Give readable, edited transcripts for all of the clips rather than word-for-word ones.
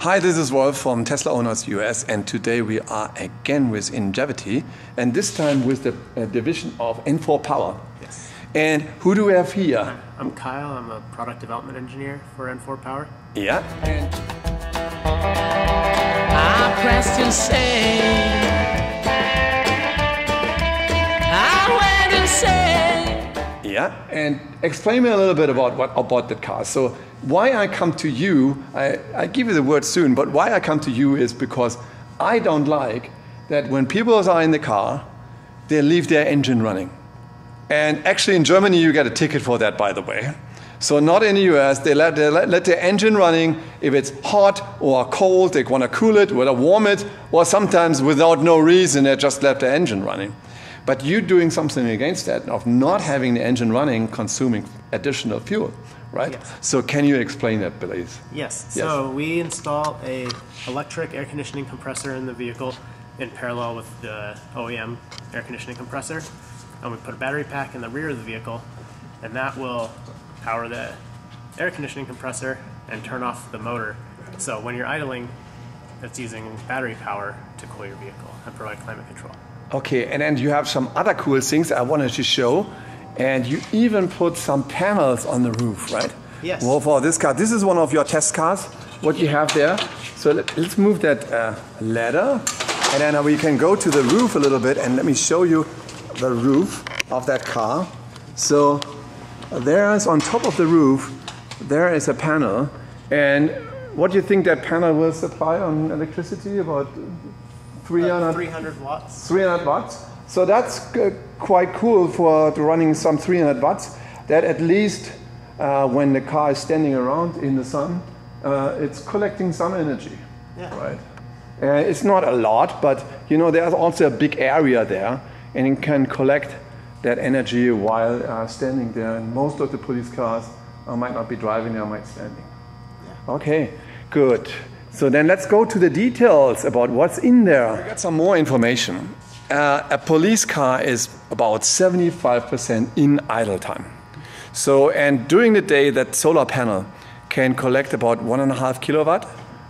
Hi, this is Wolf from Tesla Owners US, and today we are again with Ingevity, and this time with the division of N4 Power. Yes. And who do we have here? I'm Kyle. I'm a product development engineer for N4 Power. Yeah. And I pressed and say, I went and say. yeah. And explain me a little bit about that car. So why I come to you, I give you the word soon, but why I come to you is because I don't like that when people are in the car, they leave their engine running. And actually in Germany you get a ticket for that, by the way. So not in the US, they let their engine running. If it's hot or cold, they want to cool it, or warm it, or sometimes without no reason, they just let the engine running. But you're doing something against that, of not having the engine running, consuming additional fuel, right? Yes. So can you explain that, please? Yes. So we install a electric air conditioning compressor in the vehicle in parallel with the OEM air conditioning compressor. And we put a battery pack in the rear of the vehicle, and that will power the air conditioning compressor and turn off the motor. So when you're idling, it's using battery power to cool your vehicle and provide climate control. Okay, and then you have some other cool things I wanted to show, and you even put some panels on the roof, right? Yes. Well, for this car, this is one of your test cars, what you have there. So let's move that ladder, and then we can go to the roof a little bit, and let me show you the roof of that car. So there is, on top of the roof, there is a panel, and what do you think that panel will supply on electricity? About 300 watts. 300 watts. So that's quite cool for running some 300 watts. That at least when the car is standing around in the sun, it's collecting some energy. Yeah. Right. It's not a lot, but you know there's also a big area there, and it can collect that energy while standing there. And most of the police cars might not be driving, they might standing. Yeah. Okay, good. So then let's go to the details about what's in there. We got some more information. A police car is about 75% in idle time. So, and during the day, that solar panel can collect about 1.5 kilowatt.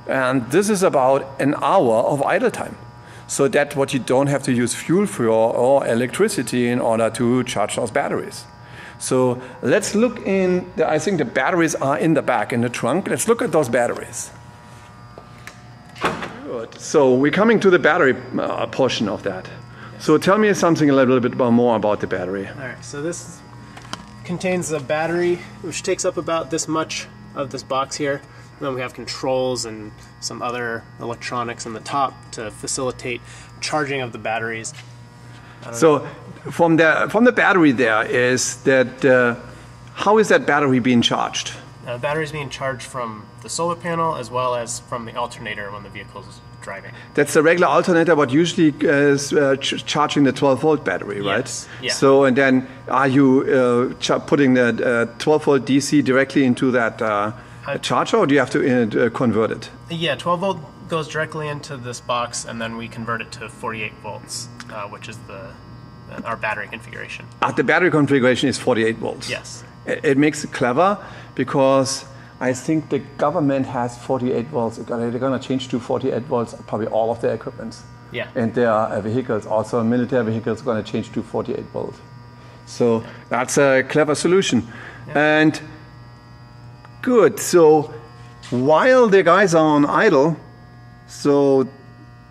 And this is about an hour of idle time. So that what you don't have to use fuel for or electricity in order to charge those batteries. So let's look in, I think the batteries are in the back, in the trunk. Let's look at those batteries. Good. So we're coming to the battery portion of that. So tell me something a little bit more about the battery. All right, so this contains a battery which takes up about this much of this box here. And then we have controls and some other electronics on the top to facilitate charging of the batteries. So from the battery there is that, how is that battery being charged? The battery is being charged from the solar panel as well as from the alternator when the vehicle is driving. That's the regular alternator, but usually is charging the 12-volt battery, right? Yes. Yeah. So, and then are you putting the 12-volt DC directly into that charger, or do you have to convert it? Yeah, 12-volt goes directly into this box, and then we convert it to 48 volts, which is our battery configuration. The battery configuration is 48 volts. Yes. It makes it clever because I think the government has 48 volts. They're going to change to 48 volts, probably all of their equipment. Yeah. And their vehicles, also military vehicles, are going to change to 48 volts. So that's a clever solution. Yeah. And good. So while the guys are on idle, so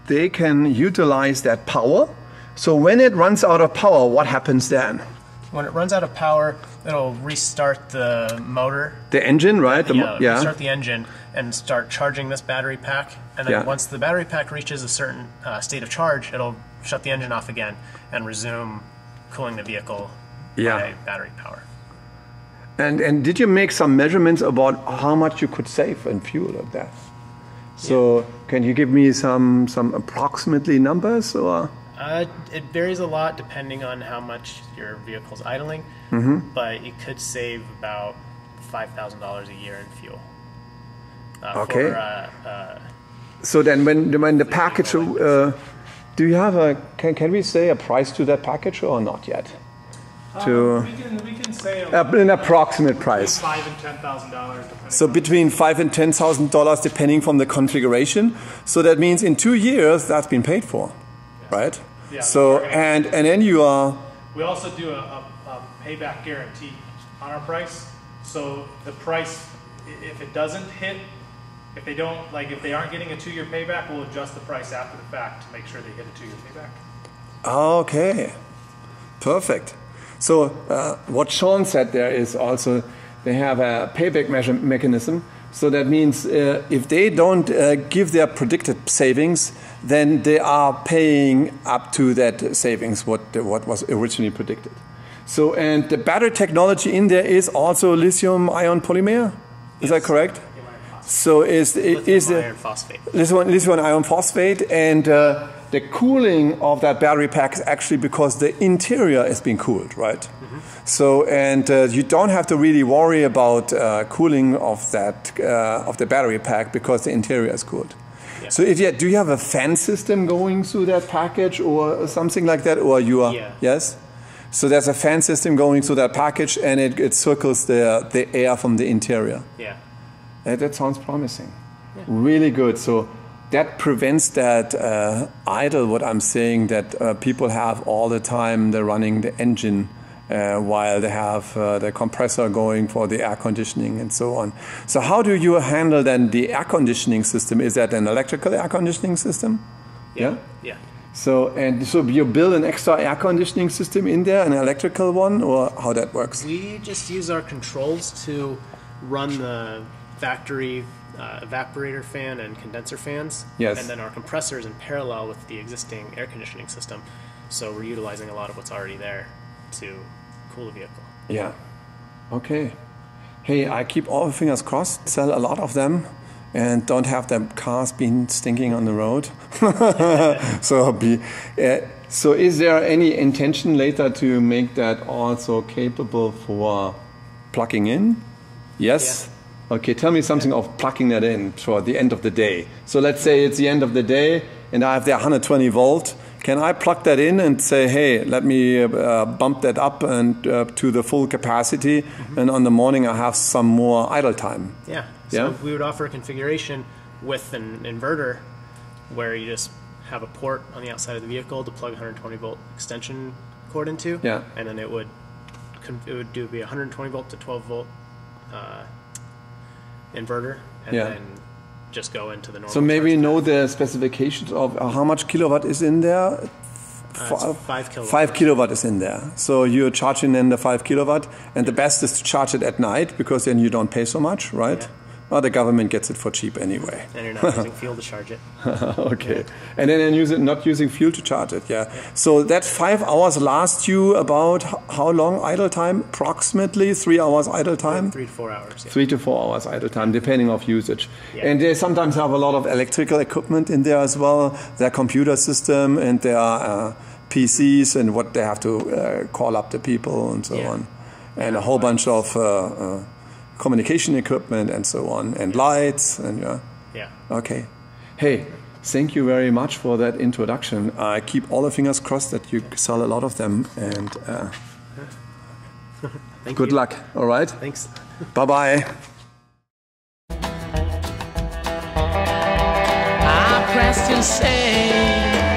they can utilize that power. So when it runs out of power, what happens then? When it runs out of power, it'll restart the motor. The engine, right? Yeah, restart the engine and start charging this battery pack. And then once the battery pack reaches a certain state of charge, it'll shut the engine off again and resume cooling the vehicle by battery power. And did you make some measurements about how much you could save in fuel of that? So can you give me some approximately numbers, or? It varies a lot depending on how much your vehicle's idling, but you could save about $5,000 a year in fuel. Okay. So then when the package, do you have can we say a price to that package or not yet? to We can say an approximate price? $5,000 and $10,000 depending. So between $5,000 and $10,000 depending from the configuration. So that means in 2 years that's been paid for, right? Yeah. So and then you are. We also do a payback guarantee on our price. So the price, if it doesn't hit, if they aren't getting a 2-year payback, we'll adjust the price after the fact to make sure they hit a 2-year payback. Okay, perfect. So what Sean said there is also they have a payback mechanism. So that means if they don't give their predicted savings, then they are paying up to that savings what was originally predicted. So and the battery technology in there is also lithium-ion polymer. Is that correct? So is Lithium-iron phosphate. Lithium-ion phosphate, and the cooling of that battery pack is actually because the interior is being cooled, right? Mm-hmm. So and you don't have to really worry about cooling of that of the battery pack because the interior is cooled. Yeah. So do you have a fan system going through that package or something like that, or you are? Yeah. Yes. So there's a fan system going through that package, and it circles the air from the interior. Yeah. That sounds promising. Yeah. Really good. So that prevents that idle, what I'm saying, that people have all the time. They're running the engine while they have the compressor going for the air conditioning and so on. So how do you handle then the air conditioning system? Is that an electrical air conditioning system? Yeah. Yeah. So you build an extra air conditioning system in there, an electrical one, or how that works? We just use our controls to run the factory evaporator fan and condenser fans. Yes. And then our compressor is in parallel with the existing air conditioning system. So we're utilizing a lot of what's already there to cool the vehicle. Yeah. Okay. Hey, I keep all the fingers crossed, sell a lot of them, and don't have the cars being stinking on the road. So is there any intention later to make that also capable for plugging in? Yes? Yeah. Okay, tell me something of plugging that in for the end of the day. So let's say it's the end of the day and I have the 120 volt. Can I plug that in and say, hey, let me bump that up and to the full capacity, and on the morning I have some more idle time? Yeah. So we would offer a configuration with an inverter where you just have a port on the outside of the vehicle to plug 120 volt extension cord into. Yeah. And then it would be 120 volt to 12 volt inverter, and then just go into the normal. So maybe know the specifications of how much kilowatt is in there. 5 kilowatt. 5 kilowatt is in there. So you're charging in the 5 kilowatt, and the best is to charge it at night because then you don't pay so much, right? Yeah. Well, the government gets it for cheap anyway. And you're not using fuel to charge it. Okay. Yeah. And then not using fuel to charge it, yeah. So that 5 hours lasts you about how long idle time? Approximately 3 hours idle time? 3 to 4 hours. Yeah. 3 to 4 hours idle time, depending on usage. Yeah. And they sometimes have a lot of electrical equipment in there as well, their computer system and their PCs and what they have to call up the people and so on. And a whole bunch of communication equipment and so on, and lights, and okay. Hey, thank you very much for that introduction. I keep all the fingers crossed that you sell a lot of them, and good luck. All right. Thanks. Bye bye. I pressed and say